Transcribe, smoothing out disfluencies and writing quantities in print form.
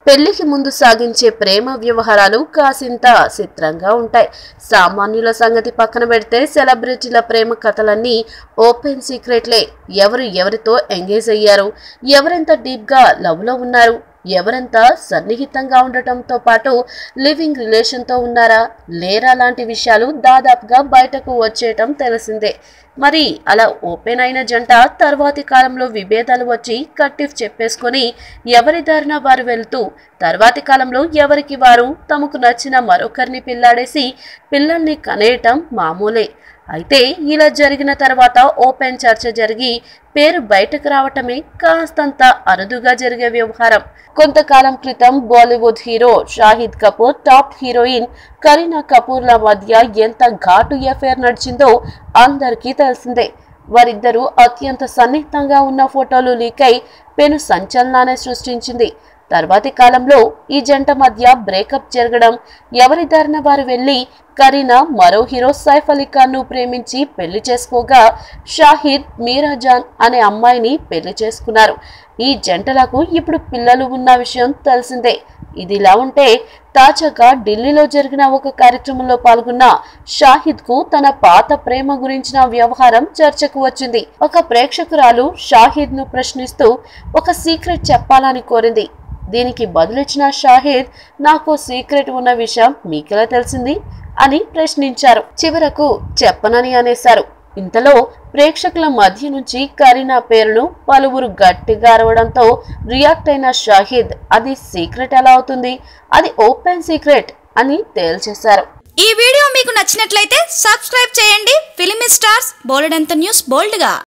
పెళ్లికి ముందు సాగించే ప్రేమ వ్యవహారాలు కాసింత చిత్రంగా ఉంటాయి. సామాన్యుల సంగతి పక్కన పెడితే సెలబ్రిటీల ప్రేమ కథలన్నీ ఓపెన్ సీక్రెట్లే. ఎవరు ఎవరితో ఎంగేజ్ అయ్యారు, ఎవరెంత డీప్ గా లవ్ లో ఉన్నారు, ఎవరంతా సన్నిహితంగా ఉండటంతో పాటు లివింగ్ రిలేషన్తో ఉన్నారా లేరా లాంటి విషయాలు దాదాపుగా బయటకు వచ్చేయటం తెలిసిందే. మరి అలా ఓపెన్ అయిన జంట తర్వాతి కాలంలో విభేదాలు వచ్చి కట్టిఫ్ చెప్పేసుకొని ఎవరి దారిన వారు వెళ్తూ తర్వాతి కాలంలో ఎవరికి వారు తమకు నచ్చిన మరొకరిని పిల్లాడేసి పిల్లల్ని కనేయటం మామూలే. అయితే ఇలా జరిగిన తర్వాత ఓపెన్ చర్చ జరిగి పేరు బయటకు రావటమే కాస్తంత అరుదుగా జరిగే వ్యవహారం. కొంతకాలం క్రితం Bollywood hero Shahid Kapoor top heroine Kareena కపూర్ల మధ్య ఎంత ఘాటు ఎఫైర్ నడిచిందో అందరికీ తెలిసిందే. వారిద్దరూ అత్యంత సన్నిహితంగా ఉన్న ఫోటోలు లీక్ అయి పెను సంచలనాన్ని సృష్టించింది. తర్వాతి కాలంలో ఈ జంట మధ్య బ్రేకప్ జరగడం, ఎవరి దారిన వారు వెళ్లి కరీనా మరో హీరో సైఫ్ అలీ ఖాన్ ను ప్రేమించి పెళ్లి చేసుకోగా షాహిద్ మీరా జాన్ అనే అమ్మాయిని పెళ్లి చేసుకున్నారు. ఈ జంటలకు ఇప్పుడు పిల్లలు ఉన్న విషయం తెలిసిందే. ఇదిలా ఉంటే తాజాగా ఢిల్లీలో జరిగిన ఒక కార్యక్రమంలో పాల్గొన్న షాహిద్ కు తన పాత ప్రేమ గురించిన వ్యవహారం చర్చకు వచ్చింది. ఒక ప్రేక్షకురాలు షాహిద్ ను ప్రశ్నిస్తూ ఒక సీక్రెట్ చెప్పాలని కోరింది. దీనికి బదులిచ్చిన షాహిద్, నాకు సీక్రెట్ ఉన్న విషయం మీకెలా తెలిసింది అని ప్రశ్నించారు. చివరకు చెప్పనని అనేశారు. ఇంతలో ప్రేక్షకుల మధ్య నుంచి కరీనా పేరును పలువురు గట్టిగా అరవడంతో రియాక్ట్ అయిన షాహిద్, అది సీక్రెట్ ఎలా అవుతుంది, అది ఓపెన్ సీక్రెట్ అని తేల్చేశారు. ఈ వీడియో మీకు నచ్చినట్లయితే సబ్స్క్రైబ్ చేయండి. ఫిలిమి స్టార్స్ బోల్డ్ న్యూస్ బోల్డ్ గా.